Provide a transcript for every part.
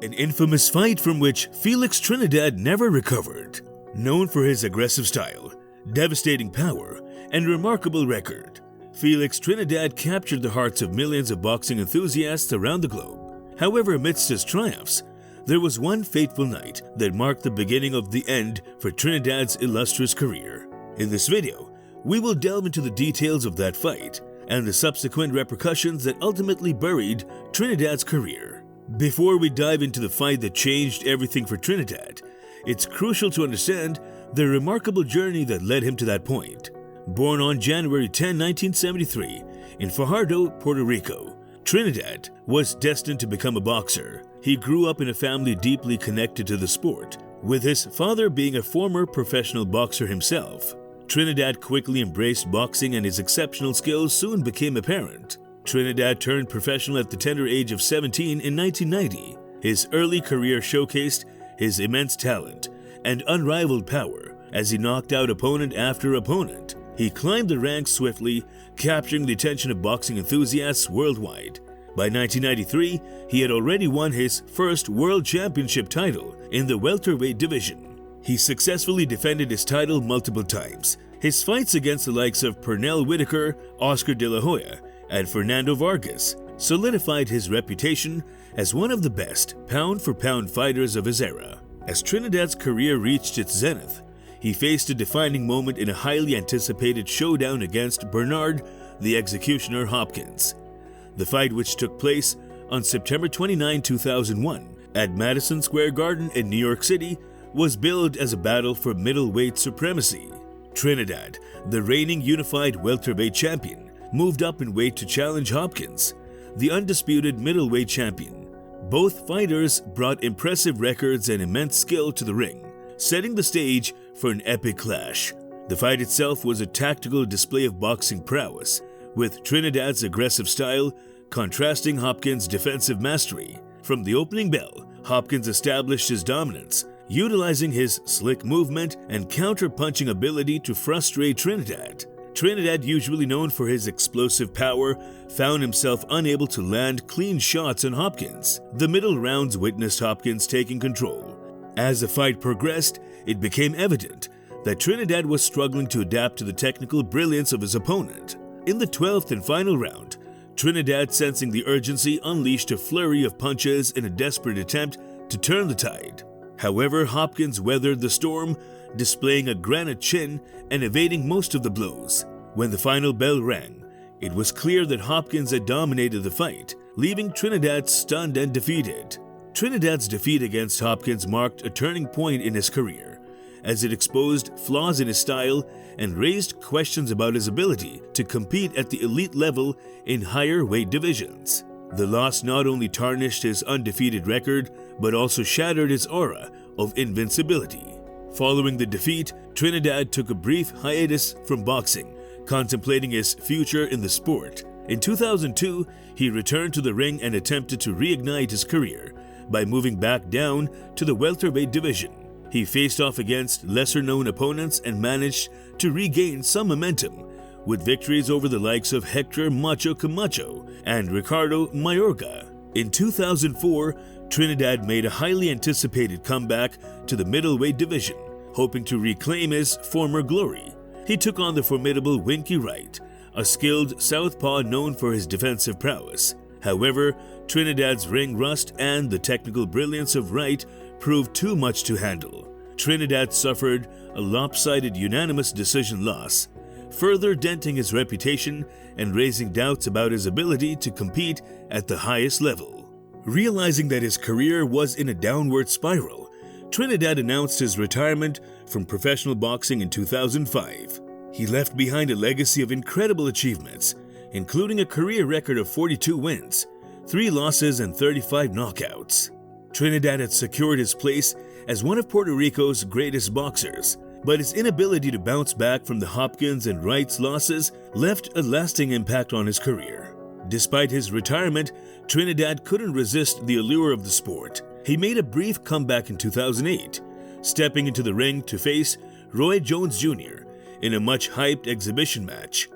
an infamous fight from which Felix Trinidad never recovered. Known for his aggressive style, devastating power, and remarkable record, Felix Trinidad captured the hearts of millions of boxing enthusiasts around the globe. However, amidst his triumphs, there was one fateful night that marked the beginning of the end for Trinidad's illustrious career. In this video, we will delve into the details of that fight and the subsequent repercussions that ultimately buried Trinidad's career. Before we dive into the fight that changed everything for Trinidad, it's crucial to understand the remarkable journey that led him to that point. Born on January 10, 1973, in Fajardo, Puerto Rico, Trinidad was destined to become a boxer. He grew up in a family deeply connected to the sport, with his father being a former professional boxer himself. Trinidad quickly embraced boxing and his exceptional skills soon became apparent. Trinidad turned professional at the tender age of 17 in 1990. His early career showcased his immense talent and unrivaled power as he knocked out opponent after opponent. He climbed the ranks swiftly, capturing the attention of boxing enthusiasts worldwide. By 1993, he had already won his first world championship title in the welterweight division. He successfully defended his title multiple times. His fights against the likes of Pernell Whitaker, Oscar De La Hoya, and Fernando Vargas solidified his reputation as one of the best pound-for-pound fighters of his era. As Trinidad's career reached its zenith, he faced a defining moment in a highly anticipated showdown against Bernard the Executioner Hopkins. The fight, which took place on September 29, 2001 at Madison Square Garden in New York City, was billed as a battle for middleweight supremacy. Trinidad, the reigning unified welterweight champion, moved up in weight to challenge Hopkins, the undisputed middleweight champion. Both fighters brought impressive records and immense skill to the ring, setting the stage for an epic clash. The fight itself was a tactical display of boxing prowess, with Trinidad's aggressive style contrasting Hopkins' defensive mastery. From the opening bell, Hopkins established his dominance, utilizing his slick movement and counter-punching ability to frustrate Trinidad. Trinidad, usually known for his explosive power, found himself unable to land clean shots on Hopkins. The middle rounds witnessed Hopkins taking control. As the fight progressed, it became evident that Trinidad was struggling to adapt to the technical brilliance of his opponent. In the 12th and final round, Trinidad, sensing the urgency, unleashed a flurry of punches in a desperate attempt to turn the tide. However, Hopkins weathered the storm, displaying a granite chin and evading most of the blows. When the final bell rang, it was clear that Hopkins had dominated the fight, leaving Trinidad stunned and defeated. Trinidad's defeat against Hopkins marked a turning point in his career, as it exposed flaws in his style and raised questions about his ability to compete at the elite level in higher weight divisions. The loss not only tarnished his undefeated record, but also shattered his aura of invincibility. Following the defeat, Trinidad took a brief hiatus from boxing, contemplating his future in the sport. In 2002, he returned to the ring and attempted to reignite his career by moving back down to the welterweight division. He faced off against lesser-known opponents and managed to regain some momentum, with victories over the likes of Hector Macho Camacho and Ricardo Mayorga. In 2004, Trinidad made a highly anticipated comeback to the middleweight division, hoping to reclaim his former glory. He took on the formidable Winky Wright, a skilled southpaw known for his defensive prowess. However, Trinidad's ring rust and the technical brilliance of Wright proved too much to handle. Trinidad suffered a lopsided unanimous decision loss, further denting his reputation and raising doubts about his ability to compete at the highest level. Realizing that his career was in a downward spiral, Trinidad announced his retirement from professional boxing in 2005. He left behind a legacy of incredible achievements, including a career record of 42 wins, 3 losses, and 35 knockouts. Trinidad had secured his place as one of Puerto Rico's greatest boxers, but his inability to bounce back from the Hopkins and Wright's losses left a lasting impact on his career. Despite his retirement, Trinidad couldn't resist the allure of the sport. He made a brief comeback in 2008, stepping into the ring to face Roy Jones Jr. in a much-hyped exhibition match.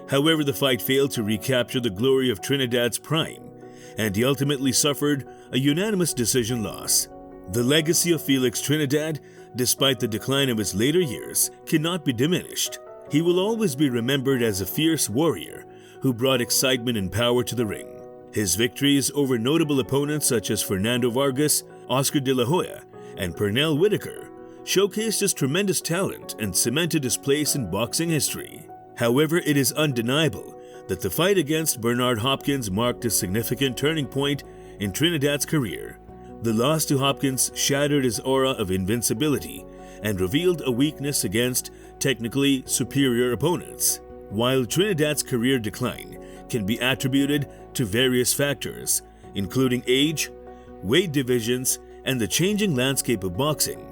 However, the fight failed to recapture the glory of Trinidad's prime, and he ultimately suffered a unanimous decision loss. The legacy of Felix Trinidad, despite the decline of his later years, cannot be diminished. He will always be remembered as a fierce warrior who brought excitement and power to the ring. His victories over notable opponents such as Fernando Vargas, Oscar de la Hoya, and Pernell Whitaker showcased his tremendous talent and cemented his place in boxing history. However, it is undeniable that the fight against Bernard Hopkins marked a significant turning point in Trinidad's career. The loss to Hopkins shattered his aura of invincibility and revealed a weakness against technically superior opponents. While Trinidad's career decline can be attributed to various factors, including age, weight divisions, and the changing landscape of boxing,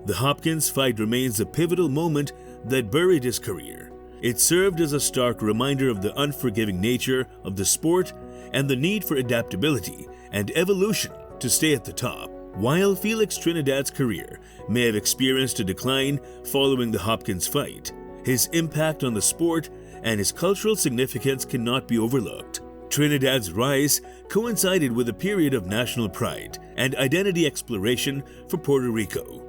the Hopkins fight remains a pivotal moment that buried his career. It served as a stark reminder of the unforgiving nature of the sport and the need for adaptability and evolution to stay at the top. While Felix Trinidad's career may have experienced a decline following the Hopkins fight, his impact on the sport and his cultural significance cannot be overlooked. Trinidad's rise coincided with a period of national pride and identity exploration for Puerto Rico.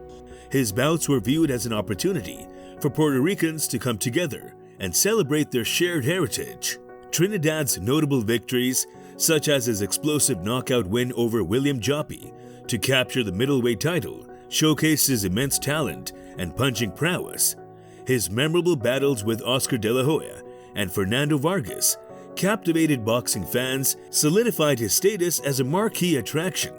His bouts were viewed as an opportunity for Puerto Ricans to come together and celebrate their shared heritage. Trinidad's notable victories, such as his explosive knockout win over William Joppy to capture the middleweight title, showcased his immense talent and punching prowess. His memorable battles with Oscar de la Hoya and Fernando Vargas captivated boxing fans, solidified his status as a marquee attraction.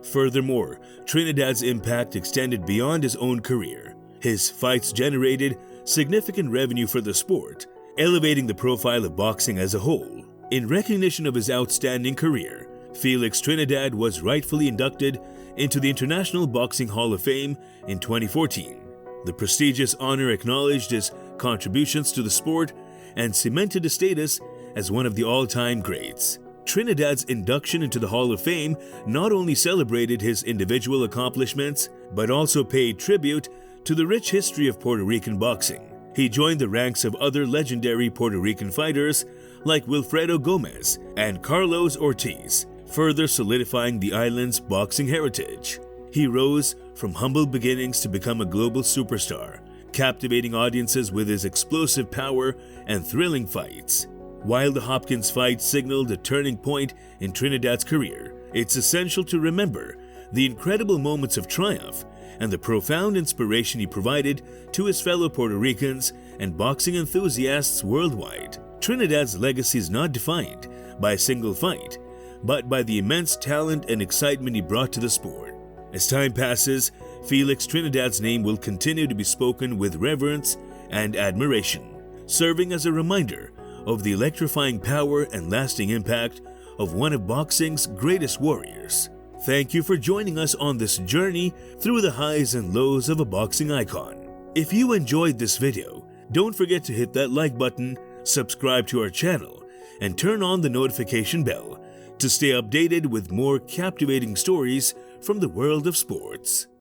Furthermore, Trinidad's impact extended beyond his own career. His fights generated significant revenue for the sport, elevating the profile of boxing as a whole. In recognition of his outstanding career, Felix Trinidad was rightfully inducted into the International Boxing Hall of Fame in 2014. The prestigious honor acknowledged his contributions to the sport and cemented his status as one of the all-time greats. Trinidad's induction into the Hall of Fame not only celebrated his individual accomplishments, but also paid tribute to the rich history of Puerto Rican boxing. He joined the ranks of other legendary Puerto Rican fighters like Wilfredo Gomez and Carlos Ortiz, further solidifying the island's boxing heritage. He rose from humble beginnings to become a global superstar, captivating audiences with his explosive power and thrilling fights. While the Hopkins fight signaled a turning point in Trinidad's career, it's essential to remember the incredible moments of triumph and the profound inspiration he provided to his fellow Puerto Ricans and boxing enthusiasts worldwide. Trinidad's legacy is not defined by a single fight, but by the immense talent and excitement he brought to the sport. As time passes, Felix Trinidad's name will continue to be spoken with reverence and admiration, serving as a reminder of the electrifying power and lasting impact of one of boxing's greatest warriors. Thank you for joining us on this journey through the highs and lows of a boxing icon. If you enjoyed this video, don't forget to hit that like button, subscribe to our channel, and turn on the notification bell to stay updated with more captivating stories from the world of sports.